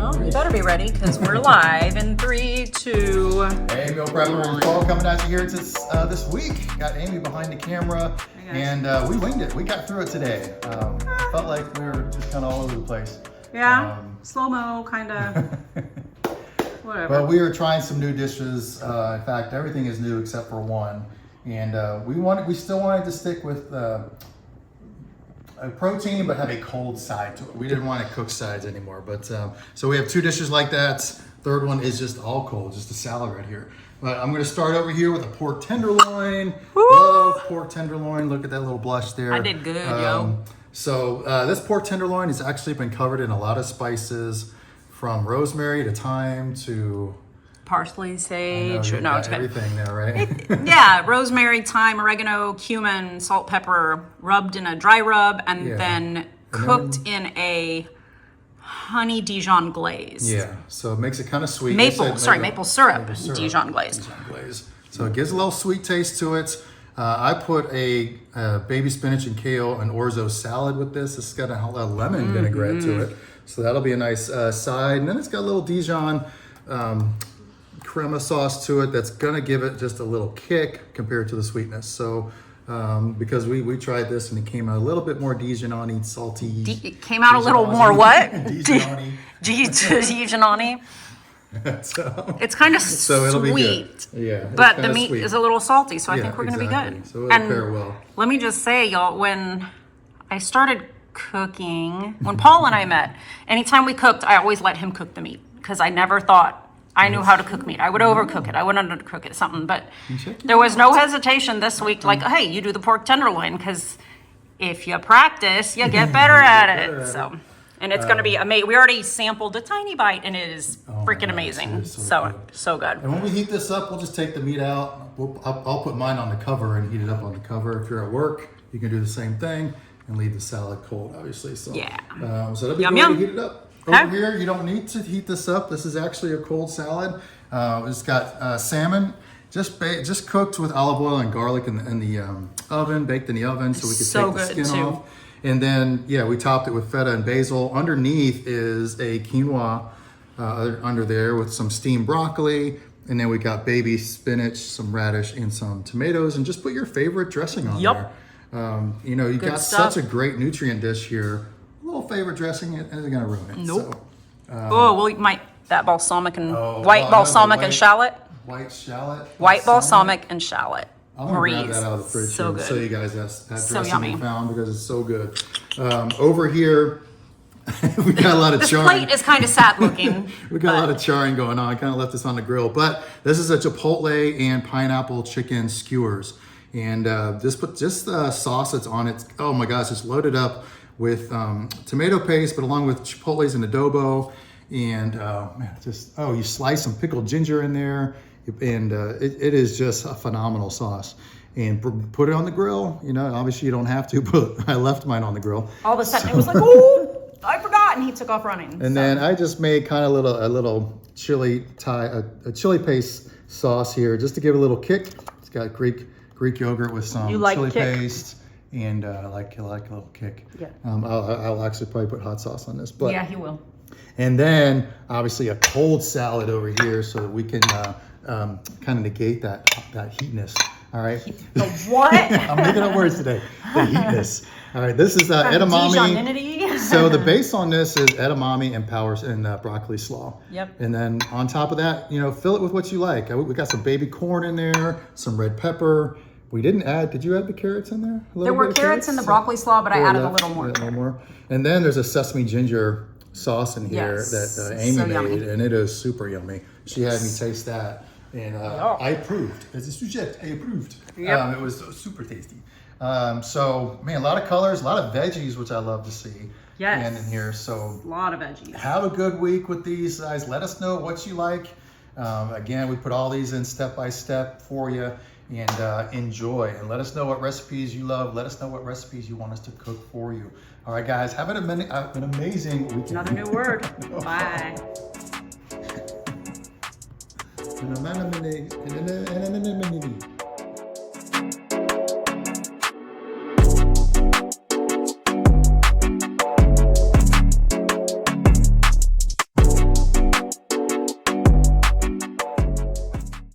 Well, you better be ready because we're live in 3, 2. Hey, meal prepper and Paul coming at you here this week. Got Amy behind the camera, and we winged it. We got through it today. Felt like we were just kind of all over the place. Yeah, slow-mo, kind of. Whatever. But we were trying some new dishes. In fact, everything is new except for one, and we still wanted to stick with a protein, but have a cold side to it. We didn't want to cook sides anymore, but so we have 2 dishes like that. Third one is just all cold, just a salad right here. But I'm going to start over here with a pork tenderloin. Woo! Love pork tenderloin. Look at that little blush there. I did good, yo. So this pork tenderloin has actually been covered in a lot of spices, from rosemary to thyme to Parsley, sage. No, it's good. Everything there, right? Yeah, rosemary, thyme, oregano, cumin, salt, pepper, rubbed in a dry rub, and then cooked in a honey Dijon glaze. Yeah, so it makes it kind of sweet. Maple syrup, Dijon glaze. Dijon glaze. So it gives a little sweet taste to it. I put a baby spinach and kale and orzo salad with this. It's got a lemon vinaigrette to it. So that'll be a nice side. And then it's got a little Dijon crema sauce to it that's gonna give it just a little kick compared to the sweetness. So because we tried this and it came out a little bit more Dijon-y, salty. It came out a little more what? Dijon-y. Dijon-y. So it's kind of it'll be good. sweet. Yeah, but the meat is a little salty, so I think we're gonna be good. So it'll pair well. Let me just say, y'all, when I started cooking, when Paul and I met, anytime we cooked, I always let him cook the meat because I never thought I knew how to cook meat. I would overcook it. I would undercook it, something. But there was no hesitation this week, like, hey, you do the pork tenderloin, because if you practice, you get better at it. So, and it's going to be amazing. We already sampled a tiny bite, and it is freaking amazing. It is So good. And when we heat this up, we'll just take the meat out. I'll put mine on the cover and heat it up on the cover. If you're at work, you can do the same thing and leave the salad cold, obviously. So, yeah. So that'll be Yum, great yum. to heat it up. Over here, you don't need to heat this up. This is actually a cold salad. It's got salmon, just cooked with olive oil and garlic in the oven, baked in the oven, so we could take the skin off. And then, we topped it with feta and basil. Underneath is a quinoa under there with some steamed broccoli. And then we got baby spinach, some radish, and some tomatoes. And just put your favorite dressing on there. You got such a great nutrient dish here. A little favorite dressing isn't going to ruin it. Nope. We'll eat that balsamic and white balsamic and shallot. White shallot. White balsamic and shallot. I'm going to grab that out of the fridge so here. Good. Show you guys that So dressing yummy. we found because it's so good. Over here, we got a lot of this charring. plate is kind of sad looking. We got a lot of charring going on. I kind of left this on the grill. But this is a Chipotle and pineapple chicken skewers. And just the sauce that's on it, oh my gosh, it's loaded up with tomato paste, but along with chipotles and adobo, and you slice some pickled ginger in there, and it is just a phenomenal sauce. And put it on the grill. Obviously you don't have to, but I left mine on the grill. All of a sudden it was like, oh, I forgot, and he took off running. And then I just made kind of a little chili paste sauce here, just to give it a little kick. It's got Greek yogurt with some chili paste. And I like a little kick. Yeah. I'll actually probably put hot sauce on this. But yeah, he will. And then obviously a cold salad over here so that we can kind of negate that heatness. All right. The what? I'm making up words today. The heatness. All right. This is edamame. Dijon-inity. So the base on this is edamame and broccoli slaw. Yep. And then on top of that, fill it with what you like. We got some baby corn in there, some red pepper. We didn't add, did you add the carrots in there? There were carrots in the broccoli slaw, but I added a little more. A little more. And then there's a sesame ginger sauce in here that Amy made, yummy. And it is super yummy. She had me taste that, and I approved. As a sujet, I approved. Yep. It was super tasty. So, man, a lot of colors, a lot of veggies, which I love to see. Yes. And in here, so a lot of veggies. Have a good week with these guys. Let us know what you like. Again, we put all these in step by step for you. And enjoy, and let us know what recipes you love. Let us know what recipes you want us to cook for you. All right, guys, have an amazing weekend. Another new word. Bye.